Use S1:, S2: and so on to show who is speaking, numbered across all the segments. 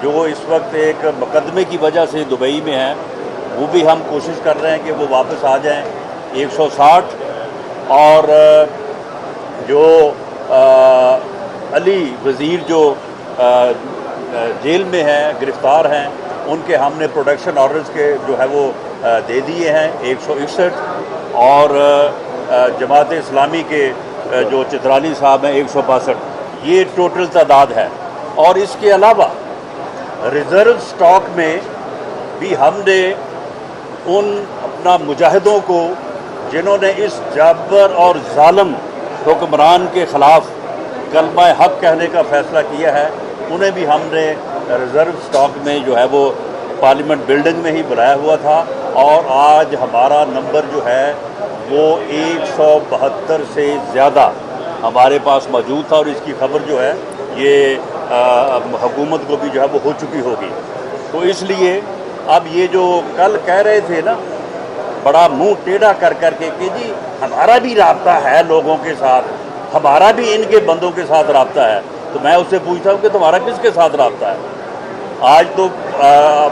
S1: جو اس وقت ایک مقدمے کی وجہ سے دبئی میں ہیں، وہ بھی ہم کوشش کر رہے ہیں کہ وہ واپس آ جائیں 160، اور جو علی وزیر جو جیل میں ہیں، گرفتار ہیں، ان کے ہم نے پروڈکشن آرڈرز کے جو ہے وہ دے دیے ہیں 161، اور جماعت اسلامی کے جو چترالی صاحب ہیں 162۔ یہ ٹوٹل تعداد ہے۔ اور اس کے علاوہ ریزرو سٹاک میں بھی ہم نے ان اپنا مجاہدوں کو جنہوں نے اس جابر اور ظالم حکمران کے خلاف کلمہ حق کہنے کا فیصلہ کیا ہے، انہیں بھی ہم نے ریزرو سٹاک میں جو ہے وہ پارلیمنٹ بلڈنگ میں ہی بلایا ہوا تھا، اور آج ہمارا نمبر جو ہے وہ 172 سے زیادہ ہمارے پاس موجود تھا، اور اس کی خبر جو ہے یہ حکومت کو بھی جو ہے وہ ہو چکی ہوگی۔ تو اس لیے اب یہ جو کل کہہ رہے تھے نا بڑا منہ ٹیڑھا کر کر کے کہ جی ہمارا بھی رابطہ ہے لوگوں کے ساتھ، ہمارا بھی ان کے بندوں کے ساتھ رابطہ ہے، تو میں اس سے پوچھتا ہوں کہ تمہارا کس کے ساتھ رابطہ ہے؟ آج تو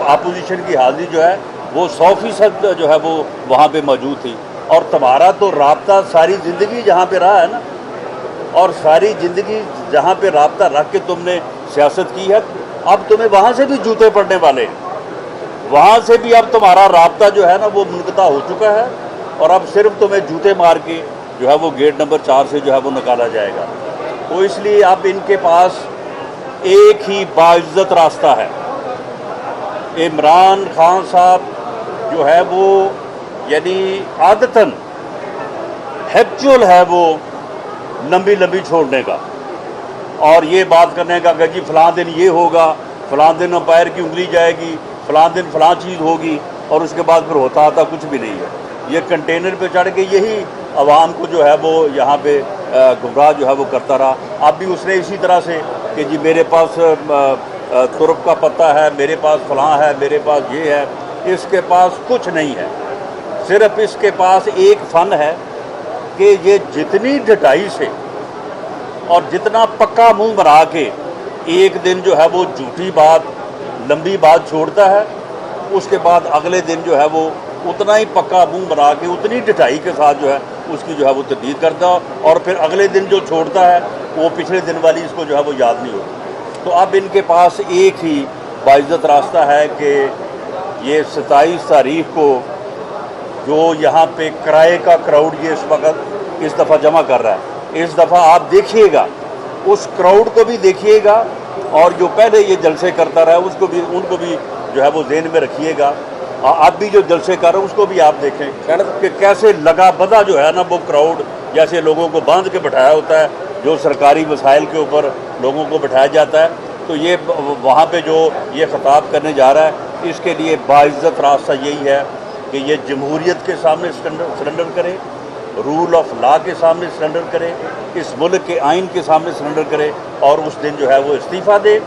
S1: اپوزیشن کی حاضری جو ہے وہ 100% جو ہے وہ وہاں پہ موجود تھی، اور تمہارا تو رابطہ ساری زندگی جہاں پہ رہا ہے نا، اور ساری زندگی جہاں پہ رابطہ رکھ کے تم نے سیاست کی ہے، اب تمہیں وہاں سے بھی جوتے پڑنے والے ہیں، وہاں سے بھی اب تمہارا رابطہ جو ہے نا وہ منقطع ہو چکا ہے، اور اب صرف تمہیں جوتے مار کے جو ہے وہ گیٹ نمبر 4 سے جو ہے وہ نکالا جائے گا۔ تو اس لیے اب ان کے پاس ایک ہی باعزت راستہ ہے۔ عمران خان صاحب جو ہے وہ یعنی عادتاً ہیبچول ہے وہ لمبی لمبی چھوڑنے کا، اور یہ بات کرنے کا کہ جی فلاں دن یہ ہوگا، فلاں دن امپائر کی انگلی جائے گی، فلاں دن فلاں چیز ہوگی، اور اس کے بعد پھر ہوتا کچھ بھی نہیں ہے۔ یہ کنٹینر پہ چڑھ کے یہی عوام کو جو ہے وہ یہاں پہ گمراہ جو ہے وہ کرتا رہا۔ اب بھی اس نے اسی طرح سے کہ جی میرے پاس ترک کا پتہ ہے، میرے پاس فلاں ہے، میرے پاس یہ ہے، اس کے پاس کچھ نہیں ہے، صرف اس کے پاس ایک فن ہے کہ یہ جتنی ڈٹائی سے اور جتنا پکا منہ بنا کے ایک دن جو ہے وہ جھوٹی بات لمبی بات چھوڑتا ہے، اس کے بعد اگلے دن جو ہے وہ اتنا ہی پکا منہ بنا کے اتنی ڈٹائی کے ساتھ جو ہے اس کی جو ہے وہ تردید کرتا، اور پھر اگلے دن جو چھوڑتا ہے وہ پچھلے دن والی اس کو جو ہے وہ یاد نہیں ہوتی۔ تو اب ان کے پاس ایک ہی باعزت راستہ ہے کہ یہ 27 تاریخ کو جو یہاں پہ کرائے کا کراؤڈ یہ اس وقت اس دفعہ جمع کر رہا ہے، اس دفعہ آپ دیکھیے گا اس کراؤڈ کو بھی دیکھیے گا، اور جو پہلے یہ جلسے کرتا رہا اس کو بھی ان کو بھی جو ہے وہ ذہن میں رکھیے گا۔ اب بھی جو جلسے کر رہے ہیں اس کو بھی آپ دیکھیں کہ کیسے لگا بدھا جو ہے نا وہ کراؤڈ جیسے لوگوں کو باندھ کے بٹھایا ہوتا ہے، جو سرکاری وسائل کے اوپر لوگوں کو بٹھایا جاتا ہے، تو یہ وہاں پہ جو یہ خطاب کرنے جا رہا ہے اس کے لیے باعزت راستہ یہی ہے کہ یہ جمہوریت کے سامنے سرنڈر کرے، رول آف لا کے سامنے سرنڈر کرے، اس ملک کے آئین کے سامنے سرنڈر کرے، اور اس دن جو ہے وہ استعفیٰ دے،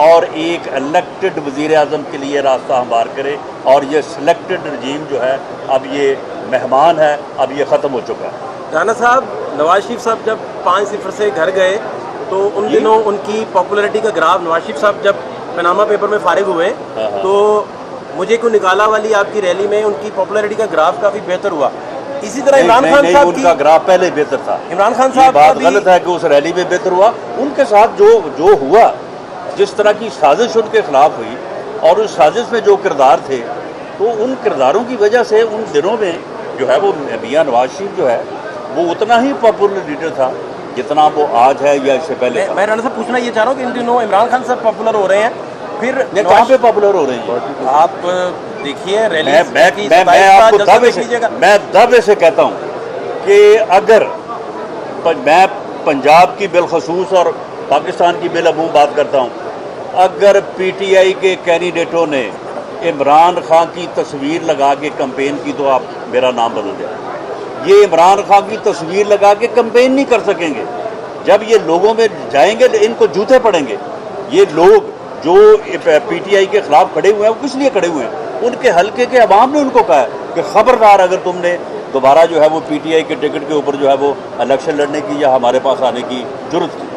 S1: اور ایک الیکٹڈ وزیر اعظم کے لیے راستہ ہموار کرے۔ اور یہ سلیکٹڈ رجیم جو ہے اب یہ مہمان ہے، اب یہ ختم ہو چکا ہے۔
S2: رانا صاحب، نواز شریف صاحب جب 5-0 سے گھر گئے تو ان دنوں ان کی پاپولیرٹی کا گراف، نواز شریف صاحب جب پاناما پیپر میں فارغ ہوئے تو مجھے کو نکالا والی آپ کی ریلی میں ان کی پاپولیرٹی کا گراف کافی بہتر ہوا۔ اسی طرح عمران خان صاحب
S1: ان کا گراف پہلے بہتر تھا،
S2: عمران خان
S1: یہ
S2: صاحب
S1: بات غلط ہے کہ اس ریلی میں بہتر ہوا۔ ان کے ساتھ جو ہوا، جس طرح کی سازش ان کے خلاف ہوئی، اور اس سازش میں جو کردار تھے، تو ان کرداروں کی وجہ سے ان دنوں میں جو ہے وہ میاں نواز شریف جو ہے وہ اتنا ہی پاپولر لیڈر تھا جتنا وہ آج ہے یا اس سے پہلے تھا۔
S2: میں رانا صاحب پوچھنا یہ چاہ رہا ہوں کہ ان دنوں عمران خان صاحب پاپولر ہو رہے ہیں، پھر
S1: کہاں پہ پاپولر ہو رہے ہیں
S2: آپ دیکھیے ریلی
S1: میں دعوے سے کہتا ہوں کہ اگر میں پنجاب کی بالخصوص اور پاکستان کی بالعموم بات کرتا ہوں، اگر پی ٹی آئی کے کینڈیڈیٹوں نے عمران خان کی تصویر لگا کے کمپین کی تو آپ میرا نام بدل دیں۔ یہ عمران خان کی تصویر لگا کے کمپین نہیں کر سکیں گے۔ جب یہ لوگوں میں جائیں گے ان کو جوتے پڑیں گے۔ یہ لوگ جو پی ٹی آئی کے خلاف کھڑے ہوئے ہیں وہ کس لیے کھڑے ہوئے ہیں؟ ان کے حلقے کے عوام نے ان کو کہا ہے کہ خبردار اگر تم نے دوبارہ جو ہے وہ پی ٹی آئی کے ٹکٹ کے اوپر جو ہے وہ الیکشن لڑنے کی یا ہمارے پاس آنے کی جرت کی۔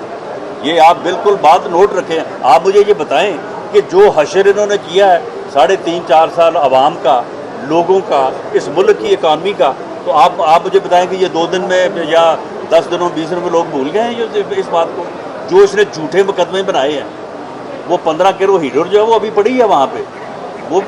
S1: یہ آپ بالکل بات نوٹ رکھیں۔ آپ مجھے یہ بتائیں کہ جو حشر انہوں نے کیا ہے 3.5-4 سال عوام کا، لوگوں کا، اس ملک کی اکانومی کا، تو آپ مجھے بتائیں کہ یہ 2 دن میں یا 10 دنوں 20 دنوں میں لوگ بھول گئے ہیں اس بات کو؟ جو اس نے جھوٹے مقدمے بنائے ہیں، وہ 15 کرو ہیڈر جو ہے وہ ابھی پڑی ہے وہاں پہ،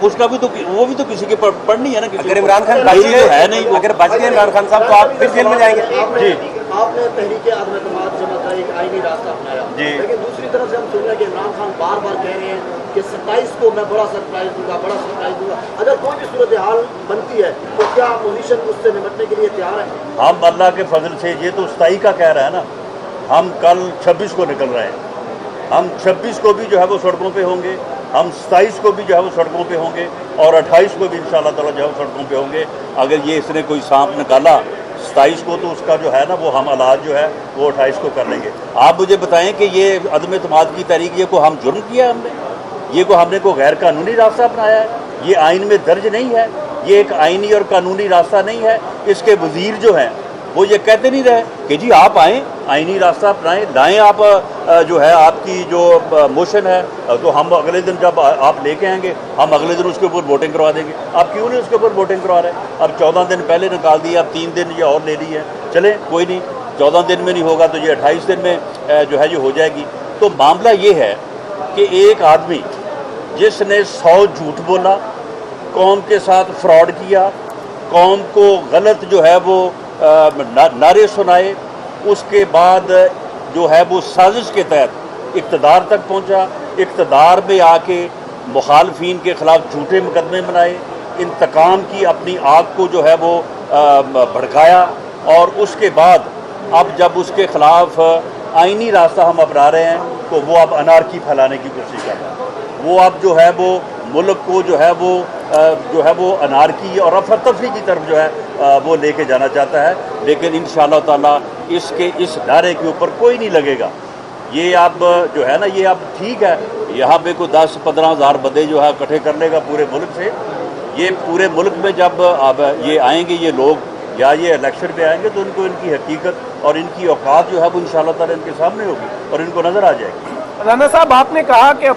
S1: اس کا بھی تو وہ بھی تو کسی کے پڑھنی ہے نا.
S2: اگر عمران خان بچ گئے ہے نہیں، اگر بچ گئے عمران خان صاحب تو آپ پھر جیل میں جائیں گے.
S1: جی
S3: آپ نے تحریک عدم اعتماد جمع کا ایک آئینی راستہ اپنایا،
S1: جی.
S3: لیکن دوسری طرف سے ہم سن رہے ہیں کہ عمران خان بار بار کہہ رہے ہیں کہ 27 کو میں بڑا سرپرائز دوں گا، بڑا سرپرائز دوں گا. اگر کوئی بھی صورتحال بنتی ہے تو کیا اپوزیشن اس سے نمٹنے کے لیے تیار ہے؟
S1: ہم اللہ کے فضل سے، یہ تو 27 کا کہہ رہا ہے نا، ہم کل 26 کو نکل رہے ہیں. ہم 26 کو بھی جو ہے وہ سڑکوں پہ ہوں گے، ہم 27 کو بھی جو ہے وہ سڑکوں پہ ہوں گے، اور 28 کو بھی انشاءاللہ تعالیٰ جو ہے وہ سڑکوں پہ ہوں گے. اگر یہ اس نے کوئی سانپ نکالا 27 کو تو اس کا جو ہے نا وہ ہم علاج جو ہے وہ 28 کو کر لیں گے. آپ مجھے بتائیں کہ یہ عدم اعتماد کی تحریک، یہ کو ہم جرم کیا ہم نے؟ یہ کو ہم نے کوئی غیر قانونی راستہ اپنایا ہے؟ یہ آئین میں درج نہیں ہے، یہ ایک آئینی اور قانونی راستہ نہیں ہے. اس کے وزیر جو ہیں وہ یہ کہتے نہیں رہے کہ جی آپ آئیں آئینی راستہ اپنائیں، لائیں آپ جو ہے آپ کی جو موشن ہے تو ہم اگلے دن جب آپ لے کے آئیں گے ہم اگلے دن اس کے اوپر ووٹنگ کروا دیں گے. آپ کیوں نہیں اس کے اوپر ووٹنگ کروا رہے؟ اب 14 دن پہلے نکال دیا، اب 3 دن یہ اور لے لی ہے. چلیں کوئی نہیں، 14 دن میں نہیں ہوگا تو یہ 28 دن میں جو ہے یہ ہو جائے گی. تو معاملہ یہ ہے کہ ایک آدمی جس نے 100 جھوٹ بولا، قوم کے ساتھ فراڈ کیا، قوم کو غلط جو ہے وہ نعرے سنائے، اس کے بعد جو ہے وہ سازش کے تحت اقتدار تک پہنچا، اقتدار میں آ کے مخالفین کے خلاف جھوٹے مقدمے بنائے، انتقام کی اپنی آگ کو جو ہے وہ بھڑکایا، اور اس کے بعد اب جب اس کے خلاف آئینی راستہ ہم اپنا رہے ہیں تو وہ اب انارکی پھیلانے کی کوشش کر رہا ہے. وہ اب جو ہے وہ ملک کو جو ہے وہ انارکی اور افراتفری کی طرف جو ہے وہ لے کے جانا چاہتا ہے. لیکن انشاءاللہ تعالیٰ اس نعرے کے اوپر کوئی نہیں لگے گا. یہ اب جو ہے نا یہ اب ٹھیک ہے یہاں پہ کوئی 10-15 ہزار بندے جو ہے اکٹھے کر لے گا پورے ملک سے. یہ پورے ملک میں جب اب یہ آئیں گے یہ لوگ یا یہ الیکشن پہ آئیں گے تو ان کو ان کی حقیقت اور ان کی اوقات جو ہے وہ انشاءاللہ تعالیٰ ان کے سامنے ہوگی اور ان کو نظر آ جائے گی.
S4: رانا صاحب آپ نے کہا کہ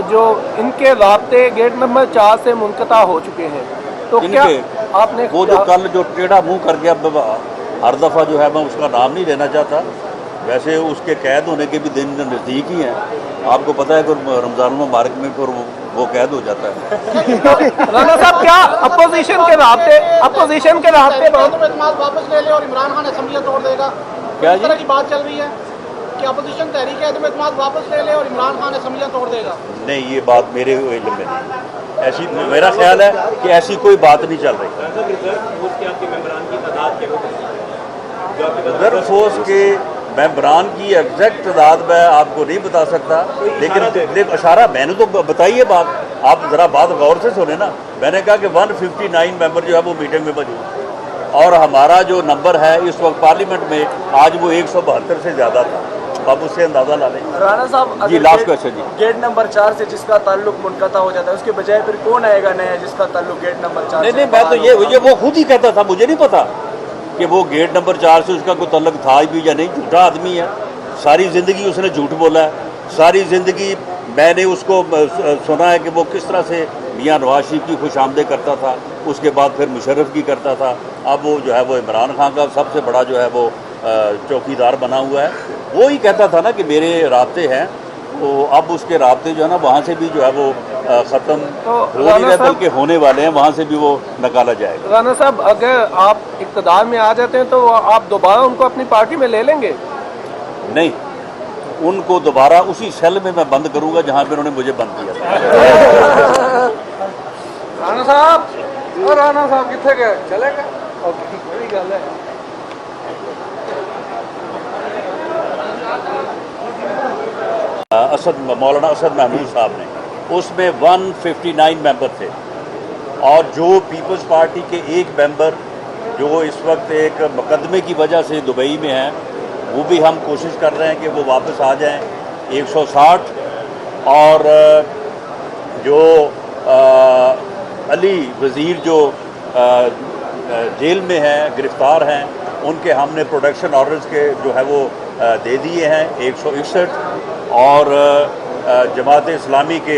S4: جو ان کے رابطے گیٹ نمبر 4 سے منقطع ہو چکے ہیں، تو
S1: ان
S4: کیا
S1: کے
S4: آپ نے
S1: وہ جو کل جو ٹیڑھا منہ کر گیا ہر دفعہ جو ہے میں اس کا نام نہیں لینا چاہتا، ویسے اس کے قید ہونے کے بھی دن نزدیک ہی ہیں. آپ کو پتہ ہے کہ رمضان المبارک میں پھر وہ قید ہو جاتا ہے.
S4: رانا صاحب کیا اپوزیشن کے رابطے
S5: عدم اعتماد واپس لے لے اور عمران خان اسمبلیاں توڑ دے گا؟
S1: کیا
S5: اس طرح کی بات چل رہی ہے کہ اپوزیشن تحریک عدم اعتماد واپس لے لے اور عمران خان اسمبلیاں توڑ دے گا؟
S1: نہیں، یہ بات میرے علم میں نہیں. ایسی میرا خیال ہے کہ ایسی کوئی بات نہیں چل رہی. ریزرو فورس کے ممبران کی ایگزیکٹ تعداد میں آپ کو نہیں بتا سکتا، لیکن اشارہ میں نے تو بتائی ہے بات. آپ ذرا بات غور سے سنیں نا. میں نے کہا کہ 159 ممبر جو ہے وہ میٹنگ میں موجود، اور ہمارا جو نمبر ہے اس وقت پارلیمنٹ میں آج وہ 172 سے زیادہ تھا. آپ اس سے اندازہ لا لیں.
S4: رانا صاحب
S1: جی لاسٹ کوشچن جی.
S4: گیٹ نمبر 4 سے جس کا تعلق منقطع ہو جاتا ہے اس کے بجائے پھر کون آئے گا نیا جس کا تعلق گیٹ نمبر 4 سے؟
S1: نہیں میں تو یہ وہ خود ہی کہتا تھا، مجھے نہیں پتا کہ وہ گیٹ نمبر 4 سے اس کا کوئی تعلق تھا بھی یا نہیں. جھوٹا آدمی ہے، ساری زندگی اس نے جھوٹ بولا ہے. ساری زندگی میں نے اس کو سنا ہے کہ وہ کس طرح سے میاں نواز شریف کی خوش آمدید کرتا تھا، اس کے بعد پھر مشرف کی کرتا تھا. اب وہ جو ہے وہ عمران خان کا سب سے بڑا جو ہے وہ چوکیدار بنا ہوا ہے. وہی کہتا تھا نا کہ میرے رابطے ہیں، تو اب اس کے رابطے جو ہے نا وہاں سے بھی جو ہے وہ ختم ہو نہیں رہے بلکہ ہونے والے ہیں، وہاں سے بھی وہ نکالا جائے گا.
S4: رانا صاحب اگر آپ اقتدار میں آ جاتے ہیں تو آپ دوبارہ ان کو اپنی پارٹی میں لے لیں گے؟
S1: نہیں، ان کو دوبارہ اسی سیل میں بند کروں گا جہاں پہ انہوں نے مجھے بند کیا تھا.
S4: رانا صاحب کتنے گئے؟ چلے گئے؟ بڑی گل ہے.
S1: مولانا اسد محمود صاحب نے اس میں 159 ممبر تھے، اور جو پیپلز پارٹی کے ایک ممبر جو اس وقت ایک مقدمے کی وجہ سے دبئی میں ہیں، وہ بھی ہم کوشش کر رہے ہیں کہ وہ واپس آ جائیں. 160 اور جو علی وزیر جو جیل میں ہیں، گرفتار ہیں، ان کے ہم نے پروڈکشن آرڈرز کے جو ہے وہ دے دیے ہیں 161. اور جماعت اسلامی کے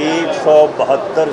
S1: 172